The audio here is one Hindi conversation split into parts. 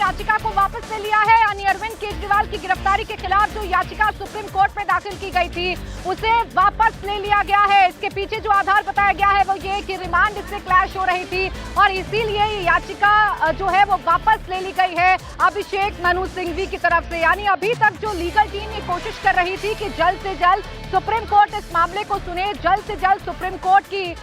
याचिका को वापस ले लिया है, यानी अरविंद केजरीवाल की गिरफ्तारी के खिलाफ जो याचिका सुप्रीम कोर्ट में दाखिल की गई थी उसे वापस ले लिया गया है। इसके पीछे जो आधार बताया गया है वो ये कि रिमांड इससे क्लैश हो रही थी और इसीलिए ये याचिका जो है वो वापस ले ली गई है अभिषेक मनु सिंघवी की तरफ से। यानी अभी तक जो लीगल टीम ये कोशिश कर रही थी कि जल्द से जल्द सुप्रीम कोर्ट इस मामले को सुने, जल्द से जल्द सुप्रीम कोर्ट की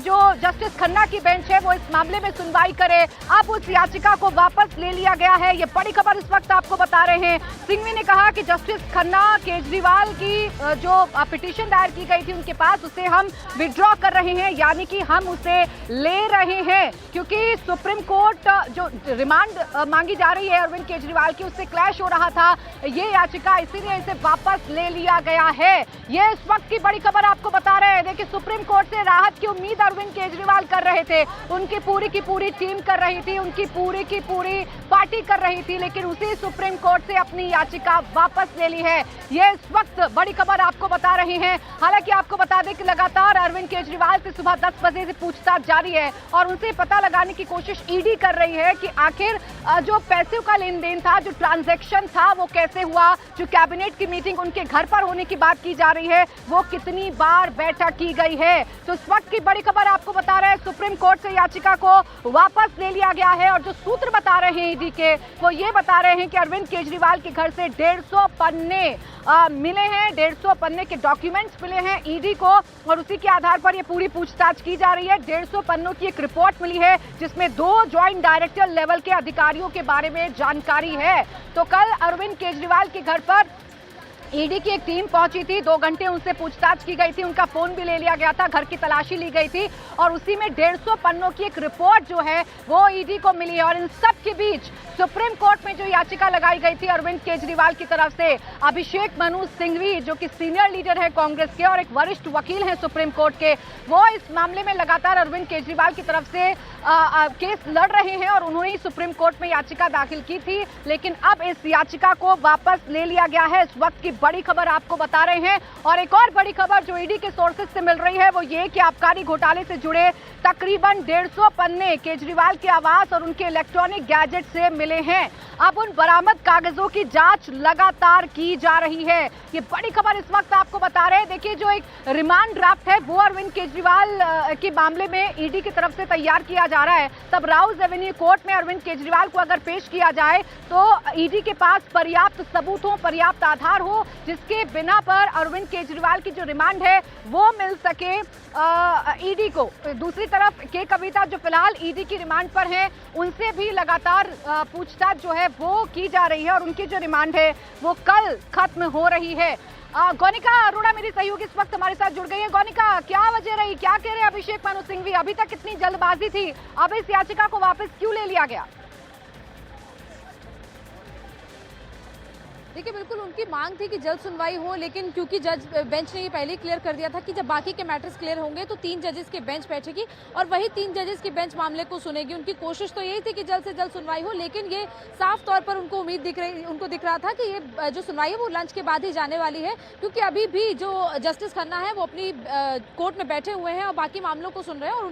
जो जस्टिस खन्ना की बेंच है वो इस मामले में सुनवाई करे, अब उस याचिका को वापस ले लिया गया है। ये बड़ी खबर इस वक्त आपको बता रहे हैं। सिंघवी ने कहा कि जस्टिस खन्ना केजरीवाल की जो पिटीशन दायर की गई थी उनके पास, उसे हम विड्रॉ कर रहे हैं, यानी कि हम उसे ले रहे हैं क्योंकि सुप्रीम कोर्ट जो रिमांड मांगी जा रही है अरविंद केजरीवाल की उससे क्लैश हो रहा था ये याचिका, इसीलिए इसे वापस ले लिया गया है। ये इस वक्त की बड़ी खबर आपको बता रहे हैं। देखिए, सुप्रीम कोर्ट से राहत की उम्मीद अरविंद केजरीवाल कर रहे थे, उनकी पूरी की पूरी टीम कर रही थी, उनकी पूरी की पूरी पार्टी कर रही थी, लेकिन उसी सुप्रीम कोर्ट से अपनी याचिका वापस ले ली है। ये इस वक्त बड़ी खबर आपको बता रहे हैं। हालांकि आपको बता दें कि लगातार अरविंद केजरीवाल से सुबह 10 बजे से पूछताछ जारी है और उनसे पता लगाने की कोशिश ईडी कर रही है कि आखिर जो पैसे का लेन देन था, जो ट्रांजैक्शन था वो कैसे हुआ, जो कैबिनेट की मीटिंग उनके घर पर होने की बात की जा रही है वो कितनी बार बैठक की गई है। तो इस वक्त की बड़ी खबर आपको बता रहे हैं, सुप्रीम कोर्ट से याचिका को वापस ले लिया गया है और जो सूत्र बता रहे हैं ईडी के वो ये बता रहे हैं कि अरविंद केजरीवाल के घर से 150 पन्ने मिले हैं, 150 पन्ने के डॉक्यूमेंट्स मिले हैं ईडी को और उसी के आधार पर ये पूरी पूछताछ की जा रही है। 150 पन्नों की एक रिपोर्ट मिली है जिसमें 2 ज्वाइंट डायरेक्टर लेवल के अधिकारियों के बारे में जानकारी है। तो कल अरविंद केजरीवाल के घर पर ईडी की एक टीम पहुंची थी, 2 घंटे उनसे पूछताछ की गई थी, उनका फोन भी ले लिया गया था, घर की तलाशी ली गई थी और उसी में 150 पन्नों की एक रिपोर्ट जो है वो ईडी को मिली है। और इन सब के बीच सुप्रीम कोर्ट में जो याचिका लगाई गई थी अरविंद केजरीवाल की तरफ से, अभिषेक मनु सिंघवी जो कि सीनियर लीडर है कांग्रेस के और एक वरिष्ठ वकील हैं सुप्रीम कोर्ट के, वो इस मामले में लगातार अरविंद केजरीवाल की तरफ से केस लड़ रहे हैं और उन्होंने ही सुप्रीम कोर्ट में याचिका दाखिल की थी, लेकिन अब इस याचिका को वापस ले लिया गया है। इस वक्त की बड़ी खबर आपको बता रहे हैं। और एक और बड़ी खबर जो ईडी के सोर्सेज से मिल रही है वो ये कि आबकारी घोटाले से जुड़े तकरीबन 150 पन्ने केजरीवाल के आवास और उनके इलेक्ट्रॉनिक गैजेट से मिले हैं। अब उन बरामद कागजों की जांच लगातार की जा रही है। ये बड़ी खबर इस वक्त आपको बता रहे हैं। देखिए, जो एक रिमांड ड्राफ्ट है वो अरविंद केजरीवाल के मामले में ईडी की तरफ से तैयार किया जा रहा है, तब राउज एवेन्यू कोर्ट में अरविंद केजरीवाल को अगर पेश किया जाए तो ईडी के पास पर्याप्त सबूत हो, पर्याप्त आधार हो जिसके बिना पर अरविंद केजरीवाल की जो रिमांड है वो मिल सके ईडी को। दूसरी तरफ के कविता जो फिलहाल ईडी की रिमांड पर हैं उनसे भी लगातार पूछताछ जो है वो की जा रही है और उनकी जो रिमांड है वो कल खत्म हो रही है। गौनिका अरोड़ा मेरी सहयोगी इस वक्त हमारे साथ जुड़ गई है। गौनिका, क्या वजह रही, क्या कह रहे हैं अभिषेक मनु सिंघवी, अभी तक कितनी जल्दबाजी थी, अब इस याचिका को वापस क्यों ले लिया गया? देखिए, बिल्कुल उनकी मांग थी कि जल्द सुनवाई हो, लेकिन क्योंकि जज बेंच ने ये पहले ही क्लियर कर दिया था कि जब बाकी के मैटर्स क्लियर होंगे तो 3 जजेस की बेंच बैठेगी और वही 3 जजेस की बेंच मामले को सुनेगी। उनकी कोशिश तो यही थी कि जल्द से जल्द सुनवाई हो, लेकिन ये साफ तौर पर उनको उनको दिख रहा था कि ये जो सुनवाई है वो लंच के बाद ही जाने वाली है, क्योंकि अभी भी जो जस्टिस खन्ना है वो अपनी कोर्ट में बैठे हुए हैं और बाकी मामलों को सुन रहे हैं और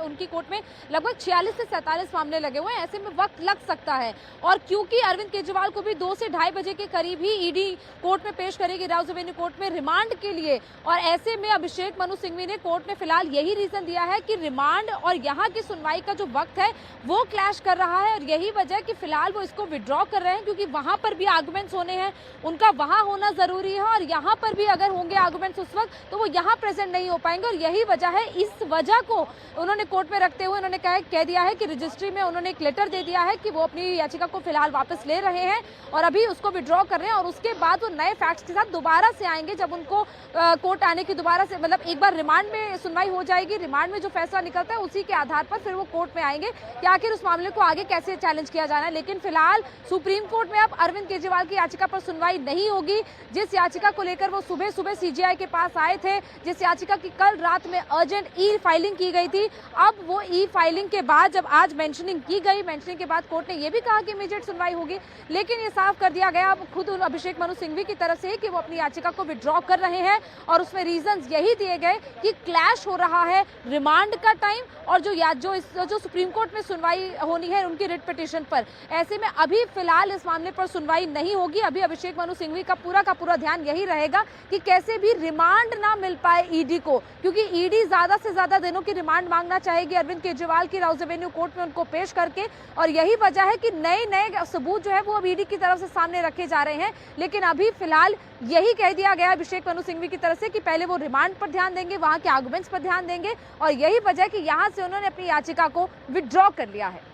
उनकी कोर्ट में लगभग 46 से 47 मामले लगे हुए हैं। ऐसे में वक्त लग सकता है और क्योंकि अरविंद केजरीवाल को भी 2 से 2:30 बजे के भी ईडी कोर्ट में पेश करेगी, राउज एवेन्यू कोर्ट में रिमांड के लिए। और ऐसे में अभिषेक मनु सिंघवी ने कोर्ट में फिलहाल यही रीजन दिया है कि रिमांड और यहाँ की सुनवाई का जो वक्त है वो क्लैश कर रहा है और यही वजह कि फिलहाल वो इसको विड्रॉ कर रहे हैं, क्योंकि वहां पर भी आर्गुमेंट्स होने हैं, उनका वहां होना जरूरी है और यहाँ पर भी अगर होंगे आर्गुमेंट्स उस वक्त तो वो यहाँ प्रेजेंट नहीं हो पाएंगे और यही वजह है। इस वजह को उन्होंने कोर्ट में रखते हुए उन्होंने कह दिया है कि रजिस्ट्री में उन्होंने एक लेटर दे दिया है कि वो अपनी याचिका को फिलहाल वापस ले रहे हैं और अभी उसको विड्रॉ कर रहे हैं और उसके बाद वो नए फैक्ट्स के साथ दोबारा से आएंगे जब उनको कोर्ट आने की दोबारा से मतलब एक बार रिमांड में सुनवाई हो जाएगी, रिमांड में जो फैसला निकलता है उसी के आधार पर फिर वो कोर्ट में आएंगे कि आखिर उस मामले को आगे कैसे चैलेंज किया जाना है। लेकिन फिलहाल सुप्रीम कोर्ट में अब अरविंद केजरीवाल की याचिका पर सुनवाई नहीं होगी। जिस याचिका को लेकर वो सुबह सुबह सीजीआई के पास आए थे, जिस याचिका की कल रात में अर्जेंट ई फाइलिंग की गई थी, अब वो ई फाइलिंग के बाद जब आज मेंशनिंग की गई, मेंशनिंग के बाद कोर्ट ने यह भी कहा कि इमीडिएट सुनवाई होगी, लेकिन ये साफ कर दिया गया अब खुद सबूत अभिषेक मनु सिंघवी की तरफ से कि वो अपनी याचिका को विड्रॉ कर रहे हैं और उसमें रीजंस यही दिए गए कि क्लैश हो रहा है रिमांड का टाइम और जो सुप्रीम कोर्ट में सुनवाई होनी है उनकी रिट पिटीशन पर। ऐसे में अभी फिलहाल इस मामले पर सुनवाई नहीं होगी। अभी अभिषेक मनु सिंघवी का पूरा ध्यान यही रहेगा कि कैसे भी रिमांड ना मिल पाए ईडी को, क्योंकि ईडी ज्यादा से ज्यादा दिनों की रिमांड मांगना चाहेगी अरविंद केजरीवाल की राउज एवेन्यू कोर्ट में उनको पेश करके। और यही वजह है कि नए सबूत जो है वो अब ईडी की तरफ से सामने रखे जा रहे हैं। लेकिन अभी फिलहाल यही कह दिया गया अभिषेक मनु सिंघवी की तरफ से कि पहले वो रिमांड पर ध्यान देंगे, वहां के आर्गुमेंट्स पर ध्यान देंगे और यही वजह है कि यहां से उन्होंने अपनी याचिका को विड्रॉ कर लिया है।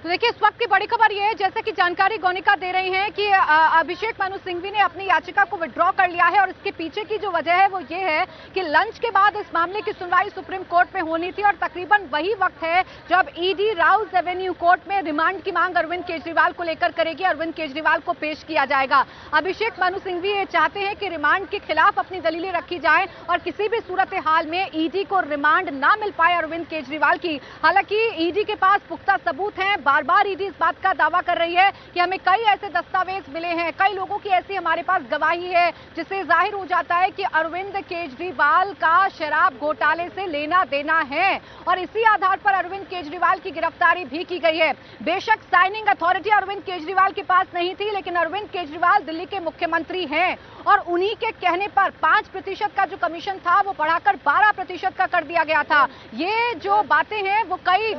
तो देखिए, इस वक्त की बड़ी खबर यह है, जैसे कि जानकारी गोनिका दे रही हैं कि अभिषेक मनु सिंघवी ने अपनी याचिका को विड्रॉ कर लिया है और इसके पीछे की जो वजह है वो ये है कि लंच के बाद इस मामले की सुनवाई सुप्रीम कोर्ट में होनी थी और तकरीबन वही वक्त है जब ईडी राउज एवेन्यू कोर्ट में रिमांड की मांग अरविंद केजरीवाल को लेकर करेगी। अरविंद केजरीवाल को पेश किया जाएगा। अभिषेक मनु सिंघवी ये चाहते हैं कि रिमांड के खिलाफ अपनी दलीलें रखी जाएं और किसी भी सूरत हाल में ईडी को रिमांड ना मिल पाए अरविंद केजरीवाल की। हालांकि ईडी के पास पुख्ता सबूत हैं। बार बार ईडी इस बात का दावा कर रही है कि हमें कई ऐसे दस्तावेज मिले हैं, कई लोगों की ऐसी हमारे पास गवाही है जिससे जाहिर हो जाता है कि अरविंद केजरीवाल का शराब घोटाले से लेना देना है और इसी आधार पर अरविंद केजरीवाल की गिरफ्तारी भी की गई है। बेशक साइनिंग अथॉरिटी अरविंद केजरीवाल के पास नहीं थी, लेकिन अरविंद केजरीवाल दिल्ली के मुख्यमंत्री हैं और उन्हीं के कहने पर 5% का जो कमीशन था वो बढ़ाकर 12% का कर दिया गया था। ये जो बातें हैं वो कई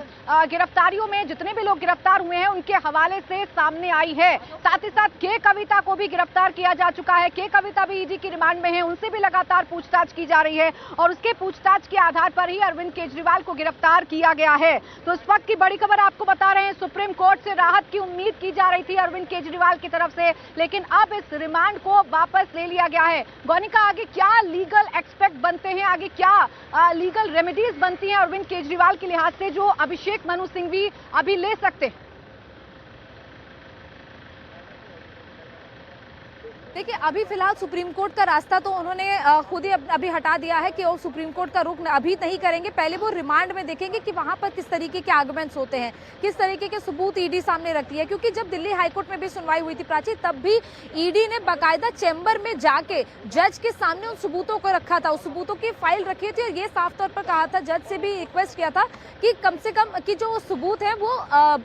गिरफ्तारियों में जितने भी लोग गिरफ्तार हुए हैं उनके हवाले से सामने आई है। साथ ही साथ के कविता को भी गिरफ्तार किया जा चुका है। के कविता भी ईडी की रिमांड में है, उनसे भी लगातार पूछताछ की जा रही है और उसके पूछताछ के आधार पर ही अरविंद केजरीवाल को गिरफ्तार किया गया है। तो इस वक्त की बड़ी खबर आपको बता रहे हैं, सुप्रीम कोर्ट से राहत की उम्मीद की जा रही थी अरविंद केजरीवाल की तरफ से, लेकिन अब इस रिमांड को वापस ले लिया गया है। गोनिका, आगे क्या लीगल एक्सपेक्ट बनते हैं, आगे क्या लीगल रेमेडीज बनती हैं अरविंद केजरीवाल के लिहाज से जो अभिषेक मनु सिंघवी अभी ले सकते हैं? देखिए, अभी फिलहाल सुप्रीम कोर्ट का रास्ता तो उन्होंने खुद ही अभी हटा दिया है कि वो सुप्रीम कोर्ट का रुख अभी नहीं करेंगे। पहले वो रिमांड में देखेंगे कि वहां पर किस तरीके के आर्गुमेंट्स होते हैं, किस तरीके के सबूत ईडी सामने रखती है। क्योंकि जब दिल्ली हाईकोर्ट में भी सुनवाई हुई थी प्राची, तब भी ईडी ने बाकायदा चैम्बर में जाके जज के सामने उन सबूतों को रखा था, उस सबूतों की फाइल रखी थी और ये साफ तौर पर कहा था, जज से भी रिक्वेस्ट किया था कि कम से कम कि जो सबूत है वो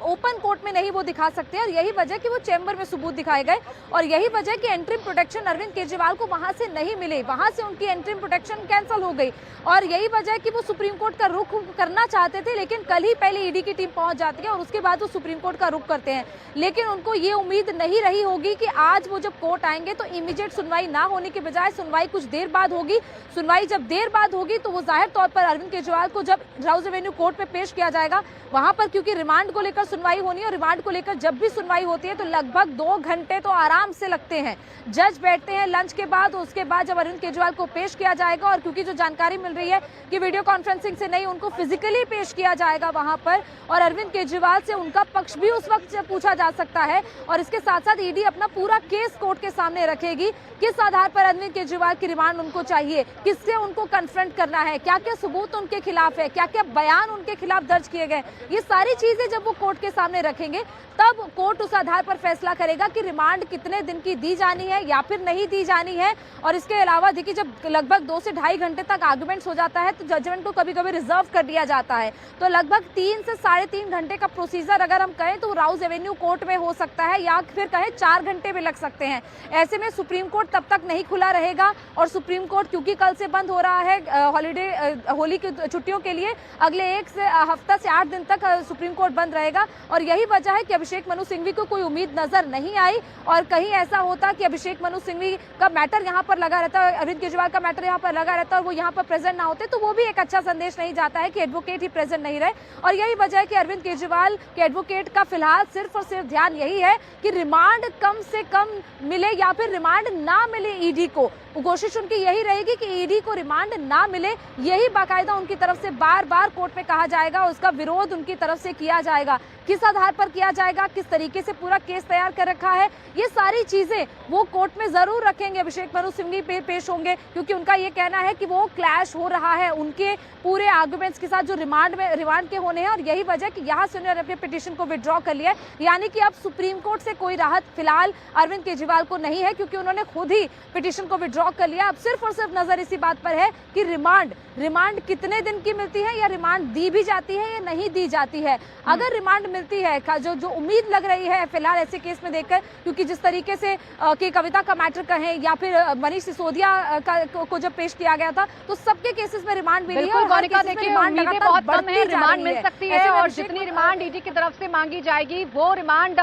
ओपन कोर्ट में नहीं वो दिखा सकते। और यही वजह कि वो चैम्बर में सबूत दिखाए गए और यही वजह कि एंट्री प्रोटेक्शन अरविंद केजरीवाल को वहां से नहीं मिले, वहां से उनकी एंट्री प्रोटेक्शन कैंसिल हो गई और यही वजह है कि वो सुप्रीम कोर्ट का रुख करना चाहते थे, लेकिन कल ही पहले ईडी की टीम पहुंच जाती है और उसके बाद वो सुप्रीम कोर्ट का रुख करते हैं। लेकिन उनको ये उम्मीद नहीं रही होगी कि आज वो जब कोर्ट आएंगे तो इमीडिएट सुनवाई ना होने के बजाय सुनवाई कुछ देर बाद होगी। सुनवाई जब देर बाद होगी तो वो जाहिर तौर पर अरविंद केजरीवाल को जब राउज एवेन्यू कोर्ट में पेश किया जाएगा, वहां पर क्योंकि रिमांड को लेकर सुनवाई होनी है और रिमांड को लेकर जब भी सुनवाई होती है तो लगभग 2 घंटे तो आराम से लगते हैं। जज बैठते हैं लंच के बाद, उसके बाद जब अरविंद केजरीवाल को पेश किया जाएगा और क्योंकि जो जानकारी मिल रही है कि वीडियो कॉन्फ्रेंसिंग से नहीं, उनको फिजिकली पेश किया जाएगा वहां पर और अरविंद केजरीवाल से उनका पक्ष भी उस वक्त पूछा जा सकता है। और इसके साथ साथ ईडी अपना पूरा केस कोर्ट के सामने रखेगी, किस आधार पर अरविंद केजरीवाल की रिमांड उनको चाहिए, किससे उनको कन्फ्रंट करना है, क्या क्या सबूत उनके खिलाफ है, क्या क्या बयान उनके खिलाफ दर्ज किए गए, ये सारी चीजें जब वो कोर्ट के सामने रखेंगे तब कोर्ट उस आधार पर फैसला करेगा कि रिमांड कितने दिन की दी जानी है या फिर नहीं दी जानी है। और इसके अलावा देखिए, जब लगभग 2 से ढाई घंटे तक आर्गुमेंट्स हो जाता है तो जजमेंट को कभी कभी रिजर्व कर दिया जाता है, तो लगभग 3 से 3.5 घंटे का प्रोसीजर अगर हम कहें तो राउज एवेन्यू कोर्ट में हो सकता है या फिर कहें 4 घंटे भी लग सकते हैं। ऐसे में सुप्रीम कोर्ट तब तक नहीं खुला रहेगा और सुप्रीम कोर्ट क्योंकि कल से बंद हो रहा है हॉलीडे होली की छुट्टियों के लिए, अगले 1 हफ्ता से 8 दिन तक सुप्रीम कोर्ट बंद रहेगा और यही वजह है कि अभिषेक मनु सिंघवी को कोई उम्मीद नजर नहीं आई। और कहीं ऐसा होता कि अभिषेक मनु सिंघवी का मैटर यहाँ पर लगा रहता है, अरविंद केजरीवाल का मैटर यहाँ पर लगा रहता है और वो यहाँ पर प्रेजेंट ना होते तो वो भी एक अच्छा संदेश नहीं जाता है कि एडवोकेट ही प्रेजेंट नहीं रहे। और यही वजह है कि अरविंद केजरीवाल के एडवोकेट का फिलहाल सिर्फ और सिर्फ ध्यान यही है कि रिमांड कम से कम मिले या फिर रिमांड ना मिले ईडी को, कोशिश उनकी यही रहेगी कि ईडी को रिमांड ना मिले, यही बाकायदा उनकी तरफ से बार बार कोर्ट में कहा जाएगा, उसका विरोध उनकी तरफ से किया जाएगा। किस आधार पर किया जाएगा, किस तरीके से पूरा केस तैयार कर रखा है, ये सारी चीजें वो कोर्ट में जरूर रखेंगे। अभिषेक मनु सिंघवी पे पेश होंगे क्योंकि उनका ये कहना है कि वो क्लैश हो रहा है उनके पूरे आर्गुमेंट्स के साथ जो रिमांड के होने हैं, और यही वजह कि यहाँ से उन्होंने अपने पिटीशन को विड्रॉ कर लिया है। यानी कि अब सुप्रीम कोर्ट से कोई राहत फिलहाल अरविंद केजरीवाल को नहीं है, क्योंकि उन्होंने खुद ही पिटीशन को विड्रॉ कर लिया। अब सिर्फ और सिर्फ नजर इसी बात पर है कि रिमांड कितने दिन की मिलती है, या रिमांड दी भी जाती है या नहीं दी जाती है। अगर रिमांड मिलती है, जो उम्मीद लग रही है फिलहाल ऐसे केस में देखकर, क्योंकि जिस तरीके से कि कविता का मैटर कहें या फिर मनीष सिसोदिया को जब पेश किया गया था, तो सबके केसेस में रिमांड मिली है। देखिए उम्मीदें बहुत कम है, रिमांड मिल सकती है, और जितनी रिमांड ईडी की तरफ से मांगी जाएगी वो रिमांड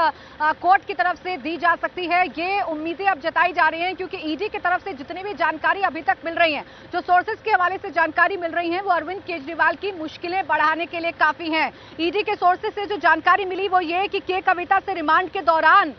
कोर्ट की तरफ से दी जा सकती है, ये उम्मीदें अब जताई जा रही हैं। क्योंकि ईडी की तरफ से जितनी भी जानकारी अभी तक मिल रही है, जो सोर्सेज के हवाले से जानकारी मिल रही है, वो अरविंद केजरीवाल की मुश्किलें बढ़ाने के लिए काफी हैं। ईडी के सोर्सेज से जो जानकारी मिली वो ये कि के कविता से रिमांड के दौरान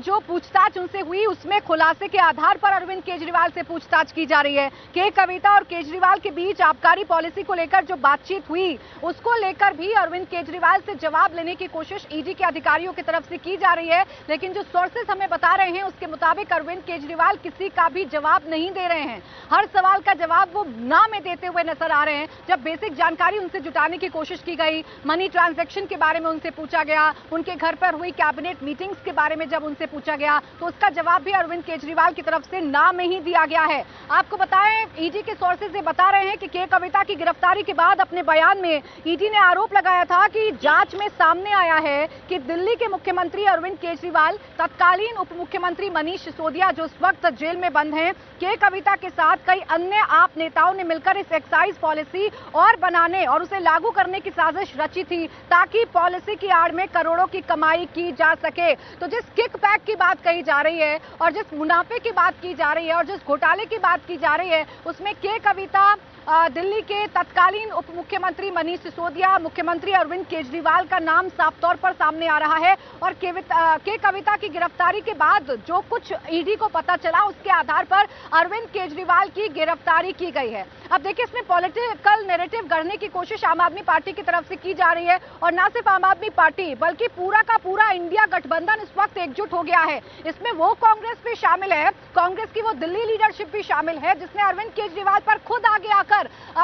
जो पूछताछ उनसे हुई, उसमें खुलासे के आधार पर अरविंद केजरीवाल से पूछताछ की जा रही है। के कविता और केजरीवाल के बीच आबकारी पॉलिसी को लेकर जो बातचीत हुई, उसको लेकर भी अरविंद केजरीवाल से जवाब लेने की कोशिश ईडी के अधिकारियों की तरफ से की जा रही है। लेकिन जो सोर्सेस हमें बता रहे हैं उसके मुताबिक अरविंद केजरीवाल किसी का भी जवाब नहीं दे रहे हैं। हर सवाल का जवाब वो ना में देते हुए नजर आ रहे हैं। जब बेसिक जानकारी उनसे जुटाने की कोशिश की गई, मनी ट्रांजैक्शन के बारे में उनसे पूछा गया, उनके घर पर हुई कैबिनेट मीटिंग्स के बारे में जब उनसे पूछा गया, तो उसका जवाब भी अरविंद केजरीवाल की तरफ से ना में ही दिया गया है। आपको बताएं, ईडी के सोर्सेज ये बता रहे हैं कि के कविता की गिरफ्तारी के बाद अपने बयान में ईडी ने आरोप लगाया था कि जांच में सामने आया है कि दिल्ली के मुख्यमंत्री अरविंद केजरीवाल, तत्कालीन उप मुख्यमंत्री मनीष सिसोदिया जो इस वक्त जेल में बंद हैं, के कविता के साथ कई अन्य आप नेताओं ने मिलकर इस एक्साइज पॉलिसी और बनाने और उसे लागू करने की साजिश रची थी, ताकि पॉलिसी की आड़ में करोड़ों की कमाई की जा सके। तो जिस किकबैक की बात कही जा रही है और जिस मुनाफे की बात की जा रही है और जिस घोटाले की बात की जा रही है, उसमें के कविता, दिल्ली के तत्कालीन उप मुख्यमंत्री मनीष सिसोदिया, मुख्यमंत्री अरविंद केजरीवाल का नाम साफ तौर पर सामने आ रहा है। और के कविता की गिरफ्तारी के बाद जो कुछ ईडी को पता चला, उसके आधार पर अरविंद केजरीवाल की गिरफ्तारी की गई है। अब देखिए, इसमें पॉलिटिकल नैरेटिव गढ़ने की कोशिश आम आदमी पार्टी की तरफ से की जा रही है, और ना सिर्फ आम आदमी पार्टी बल्कि पूरा का पूरा इंडिया गठबंधन इस वक्त एकजुट हो गया है। इसमें वो कांग्रेस भी शामिल है, कांग्रेस की वो दिल्ली लीडरशिप भी शामिल है, जिसने अरविंद केजरीवाल पर खुद आगे आकर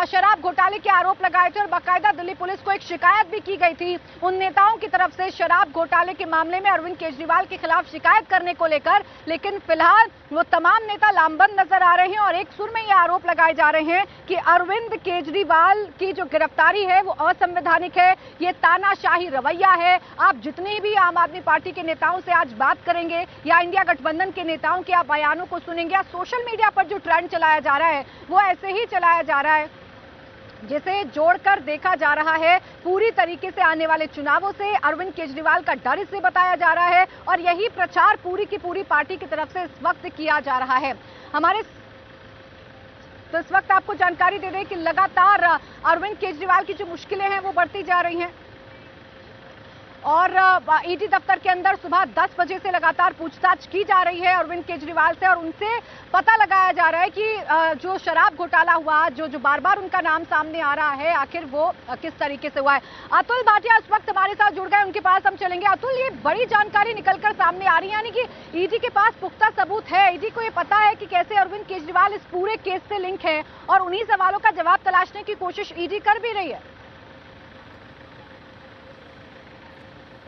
शराब घोटाले के आरोप लगाए थे, और बाकायदा दिल्ली पुलिस को एक शिकायत भी की गई थी उन नेताओं की तरफ से शराब घोटाले के मामले में अरविंद केजरीवाल के खिलाफ शिकायत करने को लेकर। लेकिन फिलहाल वो तमाम नेता लामबंद नजर आ रहे हैं और एक सुर में ये आरोप लगाए जा रहे हैं कि अरविंद केजरीवाल की जो गिरफ्तारी है वो असंवैधानिक है, ये तानाशाही रवैया है। आप जितने भी आम आदमी पार्टी के नेताओं से आज बात करेंगे या इंडिया गठबंधन के नेताओं के आप बयानों को सुनेंगे या सोशल मीडिया पर जो ट्रेंड चलाया जा रहा है वो ऐसे ही चलाया जा रहा है, जिसे जोड़कर देखा जा रहा है पूरी तरीके से आने वाले चुनावों से अरविंद केजरीवाल का डर इसे बताया जा रहा है, और यही प्रचार पूरी की पूरी पार्टी की तरफ से इस वक्त किया जा रहा है। तो इस वक्त आपको जानकारी दे दें कि लगातार अरविंद केजरीवाल की जो मुश्किलें हैं वो बढ़ती जा रही हैं, और ईडी दफ्तर के अंदर सुबह 10 बजे से लगातार पूछताछ की जा रही है अरविंद केजरीवाल से, और उनसे पता लगाया जा रहा है कि जो शराब घोटाला हुआ, जो बार बार उनका नाम सामने आ रहा है, आखिर वो किस तरीके से हुआ है। अतुल भाटिया इस वक्त हमारे साथ जुड़ गए, उनके पास हम चलेंगे। अतुल, ये बड़ी जानकारी निकलकर सामने आ रही है, यानी कि ईडी के पास पुख्ता सबूत है, ईडी को ये पता है कि कैसे अरविंद केजरीवाल इस पूरे केस से लिंक है, और उन्हीं सवालों का जवाब तलाशने की कोशिश ईडी कर भी रही है।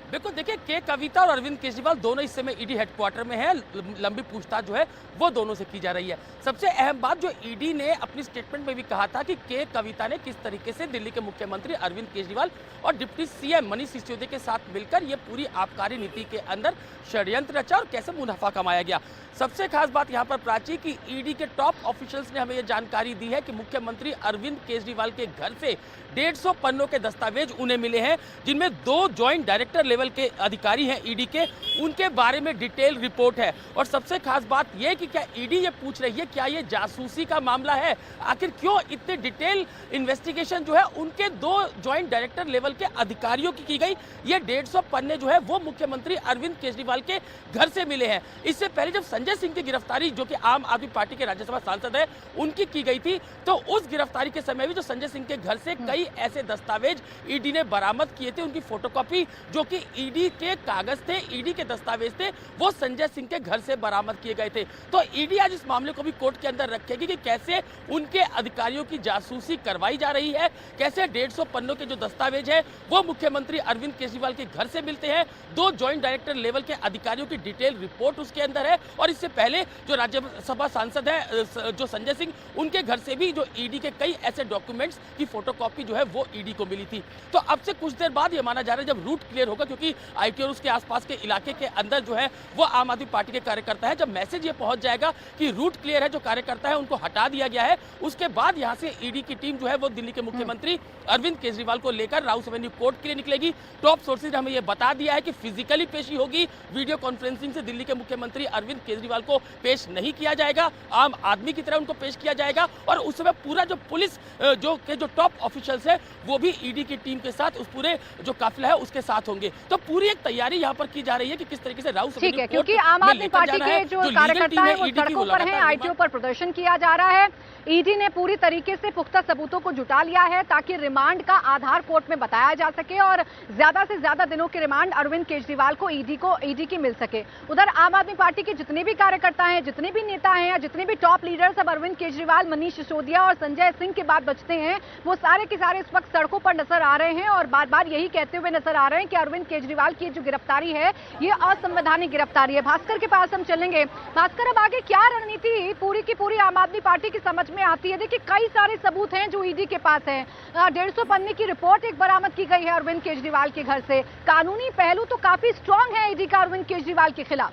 बिल्कुल, देखिए, के कविता और अरविंद केजरीवाल दोनों इस समय ईडी हेडक्वार्टर में है, लंबी पूछताछ जो है वो दोनों से की जा रही है। सबसे अहम बात जो ईडी ने अपनी स्टेटमेंट में भी कहा था कि के कविता ने किस तरीके से दिल्ली के मुख्यमंत्री अरविंद केजरीवाल और डिप्टी सीएम मनीष सिसोदिया के साथ मिलकर ये पूरी आबकारी नीति के अंदर षड्यंत्र रचा और कैसे मुनाफा कमाया गया। सबसे खास बात यहाँ पर प्राची की ईडी के टॉप ऑफिशियल्स ने हमें ये जानकारी दी है कि मुख्यमंत्री अरविंद केजरीवाल के घर से 150 पन्नों के दस्तावेज उन्हें मिले हैं, जिनमें 2 ज्वाइंट डायरेक्टर लेवल लेवल के अधिकारी हैं ईडी के, उनके बारे में डिटेल रिपोर्ट है। और सबसे खास बात यह कि क्या ईडी ये पूछ रही है क्या ये जासूसी का मामला है, आखिर क्यों इतने डिटेल इन्वेस्टिगेशन जो है उनके 2 ज्वाइंट डायरेक्टर लेवल के अधिकारियों की गई। ये 150 पन्ने जो है वो मुख्यमंत्री अरविंद केजरीवाल के घर से मिले हैं। इससे पहले जब संजय सिंह की गिरफ्तारी, जो कि आम आदमी पार्टी के राज्यसभा सांसद है, उनकी की गई थी, तो उस गिरफ्तारी के समय भी जो संजय सिंह के घर से कई ऐसे दस्तावेज ईडी ने बरामद किए थे, उनकी फोटोकॉपी जो कि ईडी के कागज थे, ईडी के दस्तावेज थे, वो संजय सिंह के घर से बरामद किए गए थे। तो ईडी आज इस मामले को भी कोर्ट के अंदर रखेगी कि कैसे उनके अधिकारियों की जासूसी करवाई जा रही है, कैसे 150 पन्नों के जो दस्तावेज है वो मुख्यमंत्री अरविंद केजरीवाल के घर से मिलते हैं। 2 ज्वाइंट डायरेक्टर लेवल के अधिकारियों की डिटेल रिपोर्ट उसके अंदर है। और इससे पहले जो राज्यसभा सांसद है जो संजय सिंह, उनके घर से भी जो ईडी के कई ऐसे डॉक्यूमेंट्स की फोटोकॉपी जो है वो ईडी को मिली थी। तो अब से कुछ देर बाद ये माना जा रहा है जब रूट क्लियर होगा, क्योंकि आईटी और उसके आसपास के इलाके के अंदर जो है वो आम आदमी पार्टी के कार्यकर्ता है, जब मैसेज ये पहुंच जाएगा कि रूट क्लियर है, जो कार्यकर्ता है उनको हटा दिया गया है, उसके बाद यहाँ से ईडी की टीम जो है वो दिल्ली के मुख्यमंत्री अरविंद केजरीवाल को लेकर राउस एवेन्यू कोर्ट के लिए निकलेगी। टॉप सोर्सेज ने हमें ये बता दिया है कि फिजिकली पेशी होगी, वीडियो कॉन्फ्रेंसिंग से दिल्ली के मुख्यमंत्री अरविंद केजरीवाल को पेश नहीं किया जाएगा, आम आदमी की तरह उनको पेश किया जाएगा। और उस समय पूरा जो पुलिस जो टॉप ऑफिशियल्स है वो भी ईडी की टीम के साथ, उस पूरे जो काफिला है उसके साथ होंगे। तो पूरी एक तैयारी यहाँ पर की जा रही है कि किस तरीके से राउस ठीक है, क्योंकि आम आदमी पार्टी के जो कार्यकर्ता है वो सड़कों पर हैं, आईटीओ पर प्रदर्शन किया जा रहा है। ईडी ने पूरी तरीके से पुख्ता सबूतों को जुटा लिया है ताकि रिमांड का आधार कोर्ट में बताया जा सके और ज्यादा से ज्यादा दिनों की रिमांड अरविंद केजरीवाल को ईडी की मिल सके। उधर आम आदमी पार्टी के जितने भी कार्यकर्ता हैं, जितने भी नेता हैं या जितने भी टॉप लीडर्स अब अरविंद केजरीवाल, मनीष सिसोदिया और संजय सिंह के बाद बचते हैं, वो सारे के सारे इस वक्त सड़कों पर नजर आ रहे हैं और बार बार यही कहते हुए नजर आ रहे हैं कि अरविंद केजरीवाल की जो गिरफ्तारी है ये असंवैधानिक गिरफ्तारी है। भास्कर के पास हम चलेंगे। भास्कर, अब आगे क्या रणनीति पूरी की पूरी आम आदमी पार्टी की समझ में आती है? देखिए कई सारे सबूत हैं जो ईडी के पास हैं। 150 पन्ने की रिपोर्ट एक बरामद की गई है अरविंद केजरीवाल के घर से। कानूनी पहलू तो काफी स्ट्रांग है ईडी का अरविंद केजरीवाल के खिलाफ।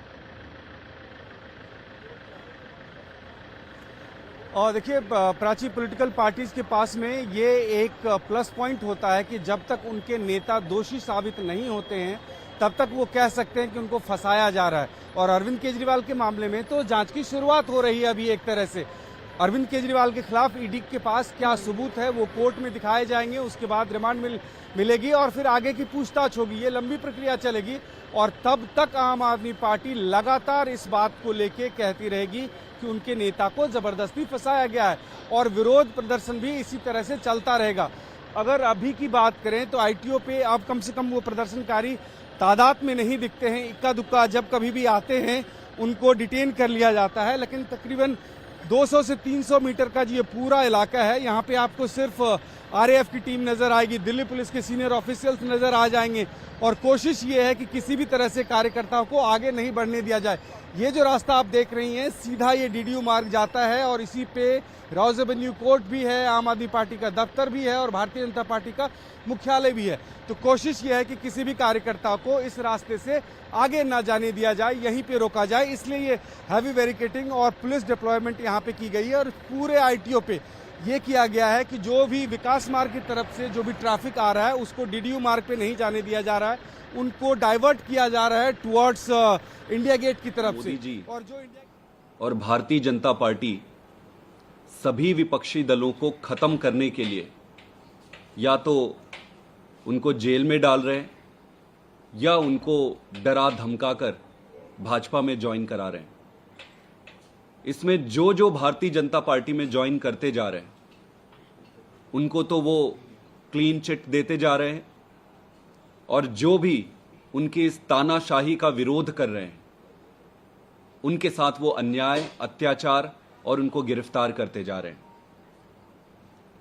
और देखिए प्राची, पॉलिटिकल पार्टीज के पास में ये एक प्लस पॉइंट होता है कि जब तक उनके नेता दोषी साबित नहीं होते हैं तब तक वो कह सकते हैं कि उनको फंसाया जा रहा है। और अरविंद केजरीवाल के मामले में तो जांच की शुरुआत हो रही है अभी एक तरह से। अरविंद केजरीवाल के खिलाफ ईडी के पास क्या सबूत है वो कोर्ट में दिखाए जाएंगे, उसके बाद रिमांड मिलेगी और फिर आगे की पूछताछ होगी। ये लंबी प्रक्रिया चलेगी और तब तक आम आदमी पार्टी लगातार इस बात को लेके कहती रहेगी कि उनके नेता को जबरदस्ती फंसाया गया है और विरोध प्रदर्शन भी इसी तरह से चलता रहेगा। अगर अभी की बात करें तो आईटीओ पे अब कम से कम वो प्रदर्शनकारी तादाद में नहीं दिखते हैं, इक्का दुक्का जब कभी भी आते हैं उनको डिटेन कर लिया जाता है। लेकिन तकरीबन 200 से 300 मीटर का जो ये पूरा इलाका है, यहाँ पे आपको सिर्फ आरएएफ की टीम नजर आएगी, दिल्ली पुलिस के सीनियर ऑफिशियल्स नजर आ जाएंगे और कोशिश ये है कि किसी भी तरह से कार्यकर्ताओं को आगे नहीं बढ़ने दिया जाए। ये जो रास्ता आप देख रही हैं सीधा ये डीडीयू मार्ग जाता है और इसी पे राउस एवेन्यू कोर्ट भी है, आम आदमी पार्टी का दफ्तर भी है और भारतीय जनता पार्टी का मुख्यालय भी है। तो कोशिश ये है कि किसी भी कार्यकर्ता को इस रास्ते से आगे ना जाने दिया जाए, यहीं पे रोका जाए। इसलिए ये हैवी बैरिकेडिंग और पुलिस डिप्लॉयमेंट यहाँ पे की गई है और पूरे आईटीओ पे ये किया गया है कि जो भी विकास मार्ग की तरफ से जो भी ट्रैफिक आ रहा है उसको डीडीयू मार्ग पे नहीं जाने दिया जा रहा है, उनको डाइवर्ट किया जा रहा है टुवर्ड्स इंडिया गेट की तरफ से। और जो और भारतीय जनता पार्टी सभी विपक्षी दलों को खत्म करने के लिए या तो उनको जेल में डाल रहे हैं या उनको डरा धमका कर भाजपा में ज्वाइन करा रहे हैं। इसमें जो जो भारतीय जनता पार्टी में ज्वाइन करते जा रहे हैं उनको तो वो क्लीन चिट देते जा रहे हैं और जो भी उनकी इस तानाशाही का विरोध कर रहे हैं उनके साथ वो अन्याय, अत्याचार और उनको गिरफ्तार करते जा रहे हैं।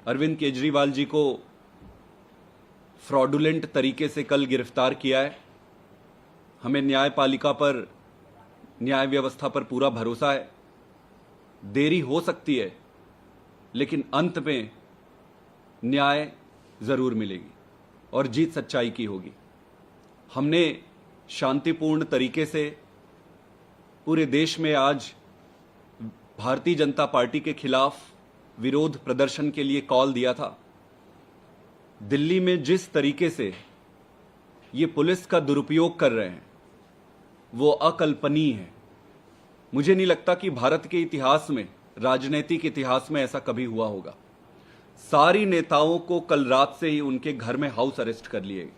अरविंद केजरीवाल जी को फ्रॉडुलेंट तरीके से कल गिरफ्तार किया है। हमें न्यायपालिका पर, न्याय व्यवस्था पर पूरा भरोसा है। देरी हो सकती है लेकिन अंत में न्याय जरूर मिलेगी और जीत सच्चाई की होगी। हमने शांतिपूर्ण तरीके से पूरे देश में आज भारतीय जनता पार्टी के खिलाफ विरोध प्रदर्शन के लिए कॉल दिया था। दिल्ली में जिस तरीके से ये पुलिस का दुरुपयोग कर रहे हैं वो अकल्पनीय है। मुझे नहीं लगता कि भारत के इतिहास में, राजनीतिक इतिहास में ऐसा कभी हुआ होगा। सारी नेताओं को कल रात से ही उनके घर में हाउस अरेस्ट कर लिए।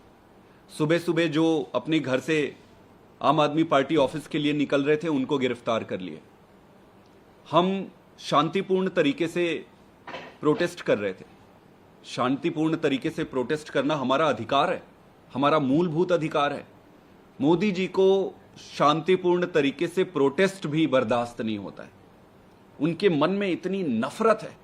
सुबह सुबह जो अपने घर से आम आदमी पार्टी ऑफिस के लिए निकल रहे थे उनको गिरफ्तार कर लिए। हम शांतिपूर्ण तरीके से प्रोटेस्ट कर रहे थे। शांतिपूर्ण तरीके से प्रोटेस्ट करना हमारा अधिकार है, हमारा मूलभूत अधिकार है। मोदी जी को शांतिपूर्ण तरीके से प्रोटेस्ट भी बर्दाश्त नहीं होता है। उनके मन में इतनी नफरत है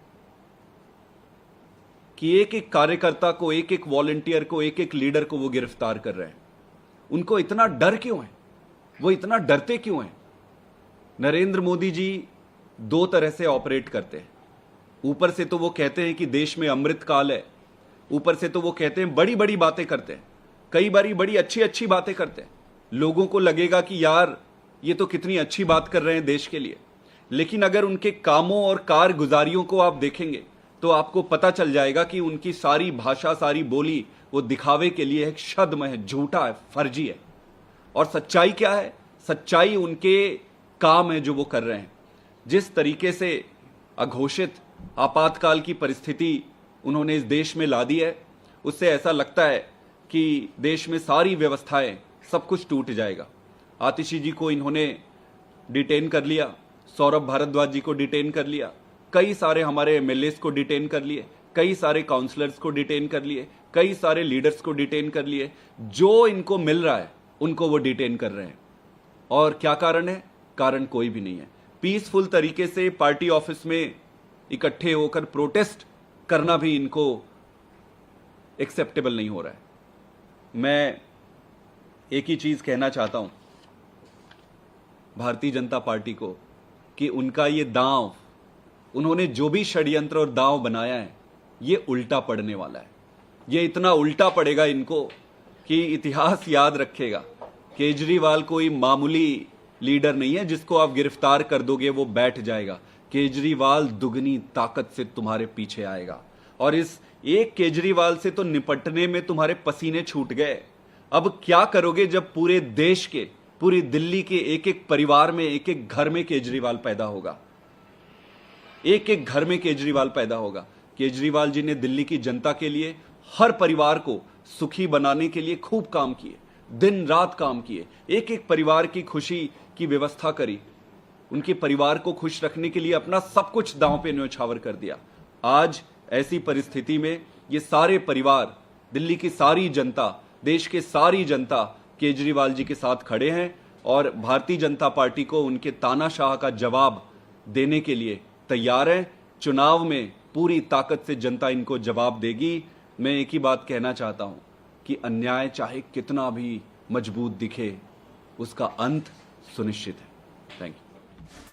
कि एक एक कार्यकर्ता को, एक एक वॉलंटियर को, एक एक लीडर को वो गिरफ्तार कर रहे हैं। उनको इतना डर क्यों है? वो इतना डरते क्यों हैं? नरेंद्र मोदी जी दो तरह से ऑपरेट करते हैं। ऊपर से तो वो कहते हैं कि देश में अमृत काल है, ऊपर से तो वो कहते हैं बड़ी बड़ी बातें करते हैं, कई बारी बड़ी अच्छी अच्छी बातें करते हैं। लोगों को लगेगा कि यार ये तो कितनी अच्छी बात कर रहे हैं देश के लिए, लेकिन अगर उनके कामों और कारगुजारियों को आप देखेंगे तो आपको पता चल जाएगा कि उनकी सारी भाषा, सारी बोली वो दिखावे के लिए एक छद्म है, झूठा है, फर्जी है। और सच्चाई क्या है? सच्चाई उनके काम है जो वो कर रहे हैं। जिस तरीके से अघोषित आपातकाल की परिस्थिति उन्होंने इस देश में ला दी है, उससे ऐसा लगता है कि देश में सारी व्यवस्थाएं, सब कुछ टूट जाएगा। आतिशी जी को इन्होंने डिटेन कर लिया, सौरभ भारद्वाज जी को डिटेन कर लिया, कई सारे हमारे एमएलएस को डिटेन कर लिए, कई सारे काउंसलर्स को डिटेन कर लिए, कई सारे लीडर्स को डिटेन कर लिए। जो इनको मिल रहा है उनको वो डिटेन कर रहे हैं। और क्या कारण है? कारण कोई भी नहीं है। पीसफुल तरीके से पार्टी ऑफिस में इकट्ठे होकर प्रोटेस्ट करना भी इनको एक्सेप्टेबल नहीं हो रहा है। मैं एक ही चीज कहना चाहता हूं भारतीय जनता पार्टी को कि उनका ये दांव, उन्होंने जो भी षड्यंत्र और दांव बनाया है, ये उल्टा पड़ने वाला है। ये इतना उल्टा पड़ेगा इनको कि इतिहास याद रखेगा। केजरीवाल कोई मामूली लीडर नहीं है जिसको आप गिरफ्तार कर दोगे वो बैठ जाएगा। केजरीवाल दुगनी ताकत से तुम्हारे पीछे आएगा। और इस एक केजरीवाल से तो निपटने में तुम्हारे पसीने छूट गए। अब क्या करोगे जब पूरे देश के, पूरी दिल्ली के एक एक परिवार में, एक एक घर में केजरीवाल पैदा होगा? एक एक घर में केजरीवाल पैदा होगा। केजरीवाल जी ने दिल्ली की जनता के लिए, हर परिवार को सुखी बनाने के लिए खूब काम किए, दिन रात काम किए, एक एक परिवार की खुशी की व्यवस्था करी, उनके परिवार को खुश रखने के लिए अपना सब कुछ दांव पे न्यौछावर कर दिया। आज ऐसी परिस्थिति में ये सारे परिवार, दिल्ली की सारी जनता, देश के सारी जनता केजरीवाल जी के साथ खड़े हैं और भारतीय जनता पार्टी को उनके तानाशाह का जवाब देने के लिए तैयार है। चुनाव में पूरी ताकत से जनता इनको जवाब देगी। मैं एक ही बात कहना चाहता हूं कि अन्याय चाहे कितना भी मजबूत दिखे, उसका अंत सुनिश्चित है। Thank you.